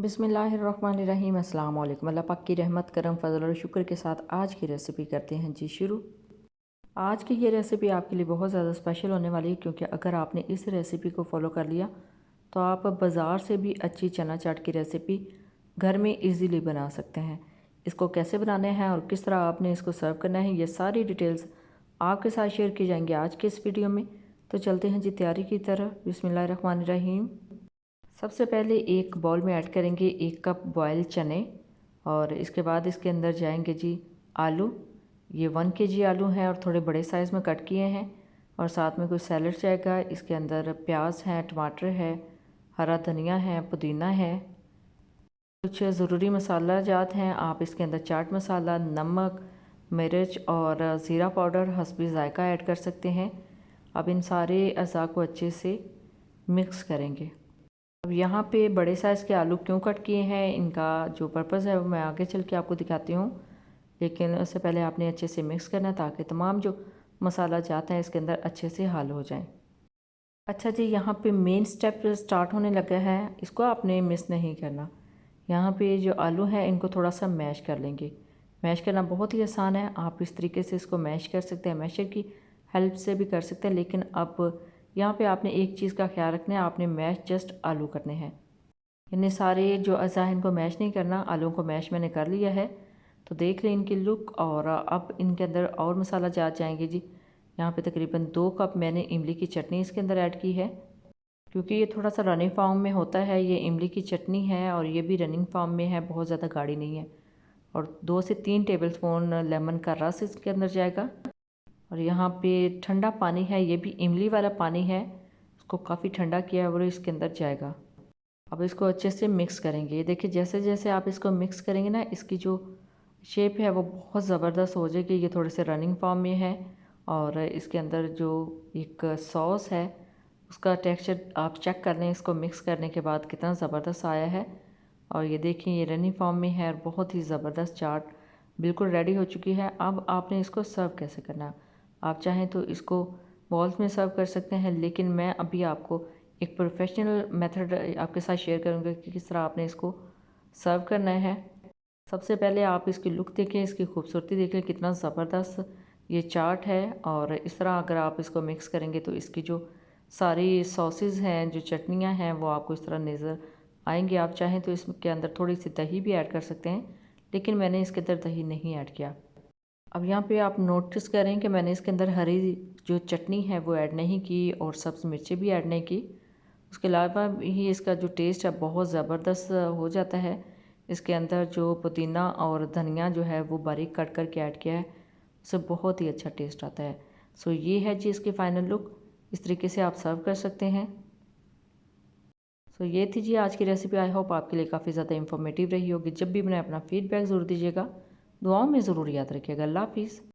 बिस्मिल्लाहिर्रहमानिर्रहीम। अस्सलाम वालेकुम। अल्लाह पाक की रहमत करम फजल और शुक्र के साथ आज की रेसिपी करते हैं जी शुरू। आज की ये रेसिपी आपके लिए बहुत ज़्यादा स्पेशल होने वाली है, क्योंकि अगर आपने इस रेसिपी को फॉलो कर लिया तो आप बाज़ार से भी अच्छी चना चाट की रेसिपी घर में इजीली बना सकते हैं। इसको कैसे बनाना है और किस तरह आपने इसको सर्व करना है, ये सारी डिटेल्स आपके साथ शेयर की जाएंगी आज के इस वीडियो में। तो चलते हैं जी तैयारी की तरफ। बिस्मिल्लाहिर्रहमानिर्रहीम। सबसे पहले एक बाउल में ऐड करेंगे 1 कप बॉयल चने, और इसके बाद इसके अंदर जाएंगे जी आलू। ये 1 kg आलू हैं और थोड़े बड़े साइज़ में कट किए हैं, और साथ में कुछ सैलड जाएगा। इसके अंदर प्याज है, टमाटर है, हरा धनिया है, पुदीना है, कुछ ज़रूरी मसाला जात हैं। आप इसके अंदर चाट मसाला, नमक, मिर्च और ज़ीरा पाउडर हस्बी ज़ायका ऐड कर सकते हैं। अब इन सारे अज़ा को अच्छे से मिक्स करेंगे। अब यहाँ पे बड़े साइज़ के आलू क्यों कट किए हैं, इनका जो पर्पज़ है वो मैं आगे चल के आपको दिखाती हूँ, लेकिन उससे पहले आपने अच्छे से मिक्स करना ताकि तमाम जो मसाला जाते हैं इसके अंदर अच्छे से हल हो जाएं। अच्छा जी, यहाँ पे मेन स्टेप स्टार्ट होने लगा है, इसको आपने मिस नहीं करना। यहाँ पे जो आलू हैं इनको थोड़ा सा मैश कर लेंगे। मैश करना बहुत ही आसान है, आप इस तरीके से इसको मैश कर सकते हैं, मैशर की हेल्प से भी कर सकते हैं। लेकिन अब यहाँ पे आपने एक चीज़ का ख्याल रखना है, आपने मैश जस्ट आलू करने हैं, इन्हें सारे जो अज़ा हैं इनको मैश नहीं करना। आलूओं को मैश मैंने कर लिया है, तो देख लें इनकी लुक। और अब इनके अंदर और मसाला जा जाएंगे जी। यहाँ पे तकरीबन 2 कप मैंने इमली की चटनी इसके अंदर ऐड की है, क्योंकि ये थोड़ा सा रनिंग फॉर्म में होता है। ये इमली की चटनी है और ये भी रनिंग फॉर्म में है, बहुत ज़्यादा गाढ़ी नहीं है। और 2 से 3 टेबलस्पून लेमन का रस इसके अंदर जाएगा। और यहाँ पे ठंडा पानी है, ये भी इमली वाला पानी है, उसको काफ़ी ठंडा किया है और इसके अंदर जाएगा। अब इसको अच्छे से मिक्स करेंगे। ये देखिए जैसे जैसे आप इसको मिक्स करेंगे ना, इसकी जो शेप है वो बहुत ज़बरदस्त हो जाएगी। ये थोड़े से रनिंग फॉर्म में है, और इसके अंदर जो एक सॉस है उसका टेक्सचर आप चेक कर लें इसको मिक्स करने के बाद कितना ज़बरदस्त आया है। और ये देखिए ये रनिंग फॉर्म में है और बहुत ही ज़बरदस्त चाट बिल्कुल रेडी हो चुकी है। अब आपने इसको सर्व कैसे करना है, आप चाहें तो इसको बॉल्स में सर्व कर सकते हैं, लेकिन मैं अभी आपको एक प्रोफेशनल मेथड आपके साथ शेयर करूँगा कि किस तरह आपने इसको सर्व करना है। सबसे पहले आप इसकी लुक देखें, इसकी खूबसूरती देखें, कितना ज़बरदस्त ये चाट है। और इस तरह अगर आप इसको मिक्स करेंगे तो इसकी जो सारी सॉसेज हैं, जो चटनियाँ हैं, वो आपको इस तरह नज़र आएंगी। आप चाहें तो इसके अंदर थोड़ी सी दही भी ऐड कर सकते हैं, लेकिन मैंने इसके अंदर दही नहीं ऐड किया। अब यहाँ पे आप नोटिस करें कि मैंने इसके अंदर हरी जो चटनी है वो ऐड नहीं की और सब्ज़ मिर्चें भी ऐड नहीं की। उसके अलावा ही इसका जो टेस्ट है बहुत ज़बरदस्त हो जाता है। इसके अंदर जो पुदीना और धनिया जो है वो बारीक कट करके ऐड किया है, उससे बहुत ही अच्छा टेस्ट आता है। सो ये है जी इसकी फ़ाइनल लुक, इस तरीके से आप सर्व कर सकते हैं। सो ये थी जी आज की रेसिपी। आई होप आपके लिए काफ़ी ज़्यादा इन्फॉर्मेटिव रही होगी। जब भी बनाए अपना फीडबैक ज़रूर दीजिएगा, दुआओं में ज़रूर याद रखिएगा। अल्लाह हाफिज़।